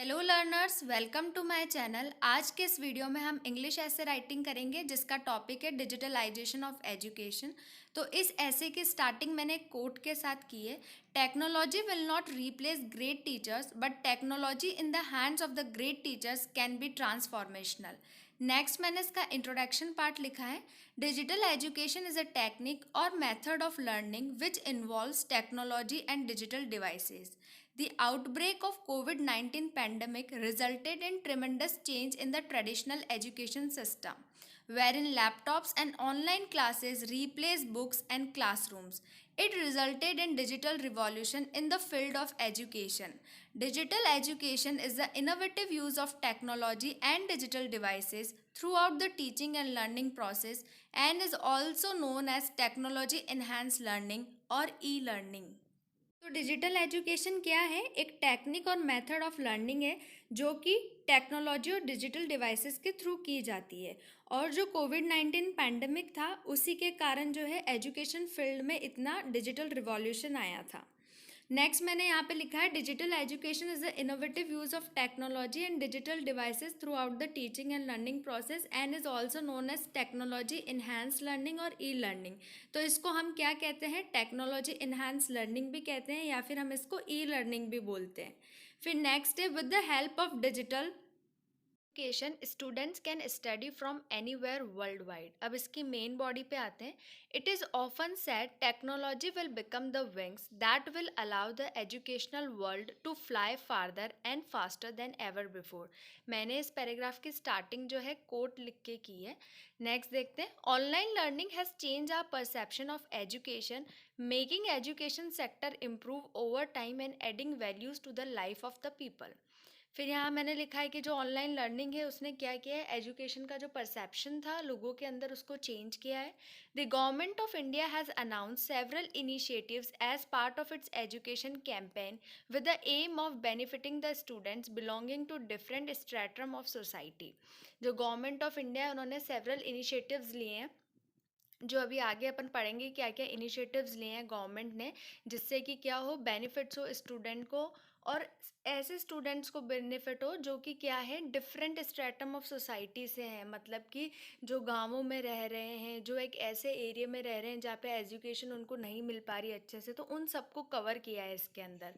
Hello learners, welcome to my channel. आज के इस वीडियो में हम इंग्लिश ऐसे राइटिंग करेंगे जिसका टॉपिक है डिजिटलाइजेशन ऑफ एजुकेशन। तो इस ऐसे की स्टार्टिंग मैंने एक कोट के साथ की है। Technology will not replace great teachers but technology in the hands of the great teachers can be transformational. Next मैंने इसका इंट्रोडक्शन पार्ट लिखा है। Digital education is a technique और method of learning which involves technology and digital devices. The outbreak of COVID-19 pandemic resulted in tremendous change in the traditional education system, wherein laptops and online classes replaced books and classrooms. It resulted in digital revolution in the field of education. Digital education is the innovative use of technology and digital devices throughout the teaching and learning process and is also known as technology enhanced learning or e-learning. तो digital education क्या है? एक technique और method of learning है जो कि technology और digital devices के थ्रू की जाती है। और जो कोविड-19 पैंडमिक था उसी के कारण जो है एजुकेशन फील्ड में इतना डिजिटल रिवॉल्यूशन आया था। नेक्स्ट मैंने यहाँ पे लिखा है digital education is the innovative use of technology and digital devices throughout the teaching and learning process and is also known as technology enhanced learning और ई लर्निंग। तो इसको हम क्या कहते हैं? टेक्नोलॉजी इन्हांस लर्निंग भी कहते हैं या फिर हम इसको ई लर्निंग भी बोलते हैं। फिर नेक्स्ट है with the help of digital education students can study from anywhere worldwide. अब इसकी मेन बॉडी पे आते हैं। It is often said technology will become the wings that will allow the educational world to fly farther and faster than ever before. मैंने इस paragraph की starting जो है कोट लिख के की है। नेक्स्ट देखते हैं। Online learning has change our perception of education, making education sector improve over time and adding values to the life of the people. फिर यहाँ मैंने लिखा है कि जो ऑनलाइन लर्निंग है उसने क्या किया है? एजुकेशन का जो परसेप्शन था लोगों के अंदर उसको चेंज किया है। The government of India has announce several initiatives as part of its education campaign with the aim of benefiting the students belonging to different stratum of society. जो गवर्नमेंट ऑफ इंडिया है उन्होंने several initiatives लिए हैं जो अभी आगे अपन पढ़ेंगे क्या क्या इनिशिएटिव्स लिए हैं गवर्नमेंट ने जिससे कि क्या हो, बेनिफिट्स हो स्टूडेंट को और ऐसे स्टूडेंट्स को बेनिफिट हो जो कि क्या है, डिफरेंट स्ट्रेटम ऑफ सोसाइटी से हैं। मतलब कि जो गांवों में रह रहे हैं, जो एक ऐसे एरिया में रह रहे हैं जहाँ पे एजुकेशन उनको नहीं मिल पा रही अच्छे से, तो उन सबको कवर किया है इसके अंदर।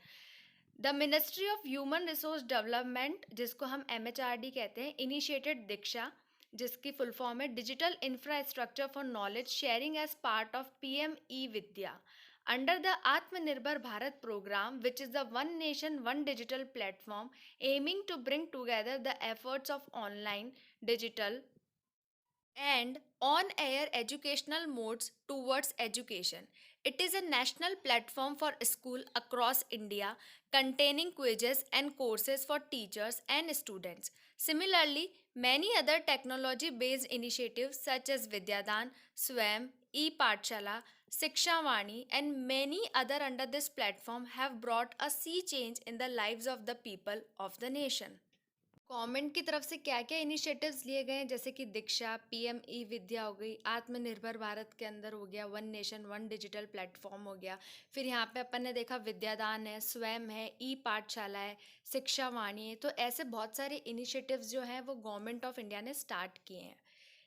The ministry of human resource development, जिसको हम MHRD कहते हैं, इनिशिएटेड दीक्षा, जिसकी फुल फॉर्म है digital infrastructure for knowledge sharing as part of PM e Vidya under the Aatmanirbhar Bharat program which is the one nation one digital platform aiming to bring together the efforts of online, digital and on-air educational modes towards education. It is a national platform for school across India containing quizzes and courses for teachers and students. Similarly, many other technology-based initiatives such as Vidyadan, Swayam, e-Pathshala, Sikshawani and many other under this platform have brought a sea change in the lives of the people of the nation. Government की तरफ से क्या क्या initiatives लिए गए हैं, जैसे कि दीक्षा, PM ई विद्या हो गई, आत्मनिर्भर भारत के अंदर हो गया, one nation one digital platform हो गया। फिर यहाँ पे अपन ने देखा विद्यादान है, स्वयं है, ई-पाठशाला है, शिक्षा वाणी है। तो ऐसे बहुत सारे इनिशिएटिव्स जो हैं वो गवर्नमेंट ऑफ इंडिया ने स्टार्ट किए हैं।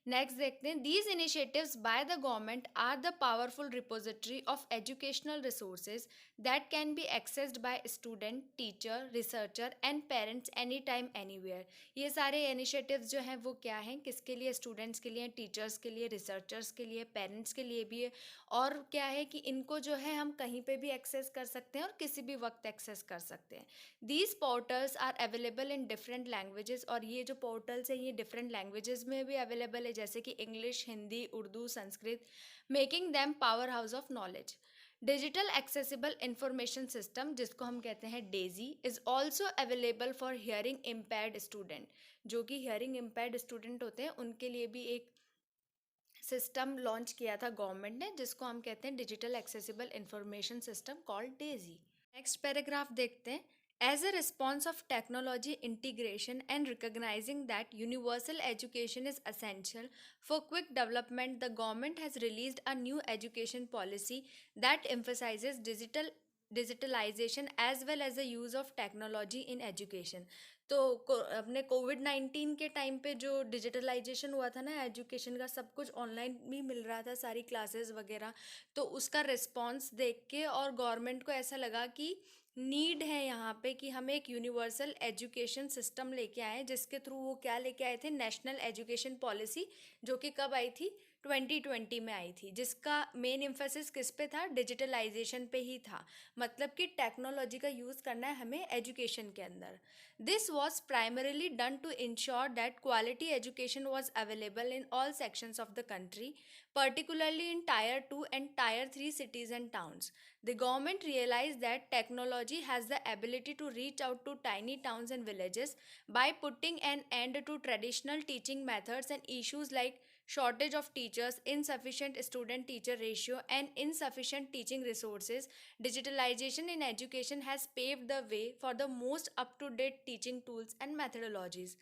नेक्स्ट देखते हैं। These initiatives by the government are the powerful repository of educational resources that can be accessed by student, teacher, researcher and parents any time anywhere. ये सारे इनिशिएटिव्स जो हैं वो क्या हैं, किसके लिए? स्टूडेंट्स के लिए, टीचर्स के लिए, रिसर्चर्स के लिए, पेरेंट्स के लिए भी है। और क्या है कि इनको जो है हम कहीं पे भी एक्सेस कर सकते हैं और किसी भी वक्त एक्सेस कर सकते हैं। These portals are available in different languages, और ये जो पोर्टल्स हैं ये डिफरेंट लैंग्वेजेस में भी अवेलेबल है, जैसे कि English, Hindi, Urdu, Sanskrit, making them power house of knowledge. Digital accessible information system, जिसको हम कहते हैं Daisy, is also available for hearing impaired student. जो कि हियरिंग इम्पेयर्ड स्टूडेंट होते हैं उनके लिए भी एक सिस्टम लॉन्च किया था गवर्नमेंट ने, जिसको हम कहते हैं digital accessible information system called Daisy. Next paragraph देखते हैं। As a response of technology integration and recognizing that universal education is essential for quick development, the government has released a new education policy that emphasizes digitalization as well as the use of technology in education. अपने कोविड-19 के time पे जो digitalisation हुआ था ना education का, सब कुछ ऑनलाइन भी मिल रहा था, सारी क्लासेस वगैरह। तो उसका रिस्पॉन्स देख के और गवर्नमेंट को ऐसा लगा कि नीड है यहाँ पे कि हम एक यूनिवर्सल एजुकेशन सिस्टम लेके आए, जिसके थ्रू वो क्या लेके आए थे, नेशनल एजुकेशन पॉलिसी, जो कि कब आई थी, 2020 में आई थी, जिसका मेन एम्फेसिस किस पे था, डिजिटलाइजेशन पे ही था। मतलब कि टेक्नोलॉजी का यूज़ करना है हमें एजुकेशन के अंदर। This was primarily done to ensure that quality education was available in all sections of the country, particularly in Tier 2 and Tier 3 cities and towns. The government realized that technology has the ability to reach out to tiny towns and villages by putting an end to traditional teaching methods and issues like shortage of teachers, insufficient student teacher ratio, and insufficient teaching resources. Digitalization in education has paved the way for the most up to date teaching tools and methodologies.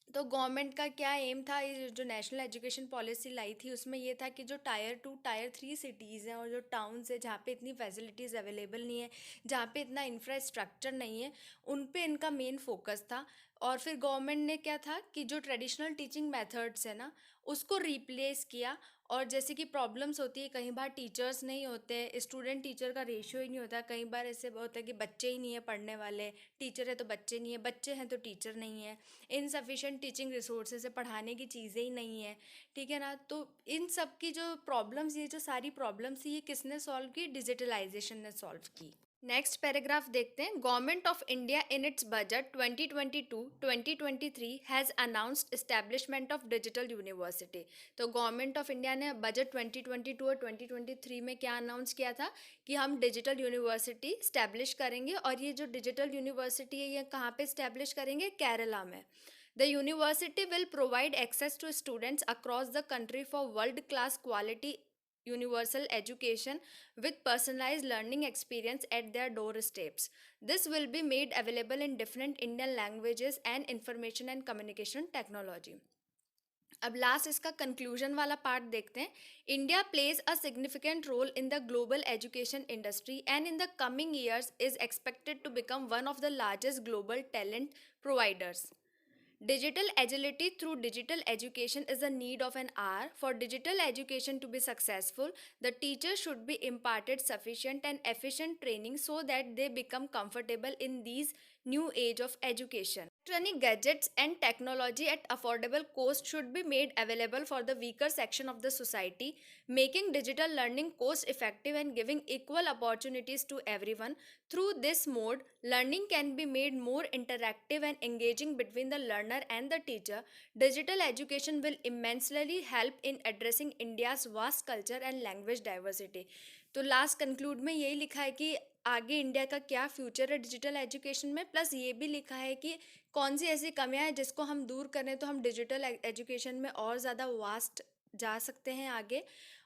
तो government का क्या M था, ये जो national education policy लाई थी उसमें ये था कि जो टायर 2 टायर 3 सिटीज़ हैं और जो टाउन्स है जहाँ पे इतनी फैसिलिटीज़ अवेलेबल नहीं है, जहाँ पे इतना इंफ्रास्ट्रक्चर नहीं है, उन पे इनका मेन फोकस था। और फिर गवर्नमेंट ने क्या था कि जो ट्रेडिशनल टीचिंग मेथड्स है ना, उसको रिप्लेस किया। और जैसे कि प्रॉब्लम्स होती है, कई बार टीचर्स नहीं होते, स्टूडेंट टीचर का रेशियो ही नहीं होता, कई बार ऐसे होता है कि बच्चे ही नहीं है पढ़ने वाले, टीचर है तो बच्चे नहीं है, बच्चे हैं तो टीचर नहीं है, इनसफिशेंट टीचिंग रिसोर्सेज है, पढ़ाने की चीज़ें ही नहीं है, ठीक है ना। तो इन सब की जो प्रॉब्लम्स, ये जो सारी प्रॉब्लम्स ये किसने सॉल्व की, डिजिटलाइजेशन ने सॉल्व की। नेक्स्ट पैराग्राफ देखते हैं। Government of India in its budget 2022-2023 has announced establishment of digital university. तो गवर्नमेंट ऑफ इंडिया ने बजट 2022 और 2023 में क्या अनाउंस किया था कि हम डिजिटल यूनिवर्सिटी स्टैब्लिश करेंगे। और ये जो डिजिटल यूनिवर्सिटी है ये कहाँ पे स्टैब्लिश करेंगे, केरला में। The university will provide access to students across the country for world-class quality universal education with personalized learning experience at their doorsteps. This will be made available in different Indian languages and information and communication technology. अब last इसका conclusion वाला part देखते हैं। India plays a significant role in the global education industry and in the coming years is expected to become one of the largest global talent providers. Digital agility through digital education is a need of an hour. For digital education to be successful, the teachers should be imparted sufficient and efficient training so that they become comfortable in these new age of education. Electronic gadgets and technology at affordable cost should be made available for the weaker section of the society, making digital learning cost effective and giving equal opportunities to everyone. Through this mode, learning can be made more interactive and engaging between the learner and the teacher. Digital education will immensely help in addressing India's vast culture and language diversity. तो last conclude में यही लिखा है कि आगे India का क्या future है डिजिटल एजुकेशन में, प्लस ये भी लिखा है कि कौन सी ऐसी कमियां हैं जिसको हम दूर करें तो हम डिजिटल एजुकेशन में और ज़्यादा वास्ट जा सकते हैं आगे।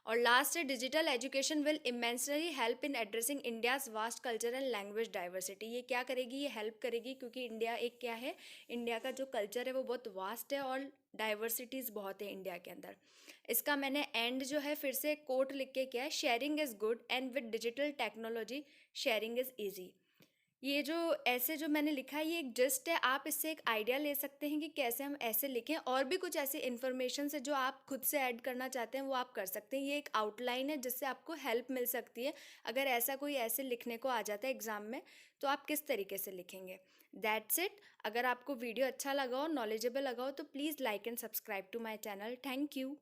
और लास्ट है, digital education will immensely help in addressing India's vast culture and language diversity. ये क्या करेगी, ये हेल्प करेगी क्योंकि इंडिया एक क्या है, इंडिया का जो कल्चर है वो बहुत वास्ट है और डाइवर्सिटीज़ बहुत है इंडिया के अंदर। इसका मैंने एंड जो है फिर से कोट लिख के किया है, sharing is good and with digital technology sharing is easy. ये जो ऐसे जो मैंने लिखा है ये एक जस्ट है, आप इससे एक आइडिया ले सकते हैं कि कैसे हम ऐसे लिखें। और भी कुछ ऐसी इन्फॉर्मेशन है जो आप खुद से ऐड करना चाहते हैं वो आप कर सकते हैं। ये एक आउटलाइन है जिससे आपको हेल्प मिल सकती है अगर ऐसा कोई ऐसे लिखने को आ जाता है एग्ज़ाम में तो आप किस तरीके से लिखेंगे। That's it. अगर आपको वीडियो अच्छा लगा हो, नॉलेजेबल लगा हो तो please like and subscribe to my channel. Thank you.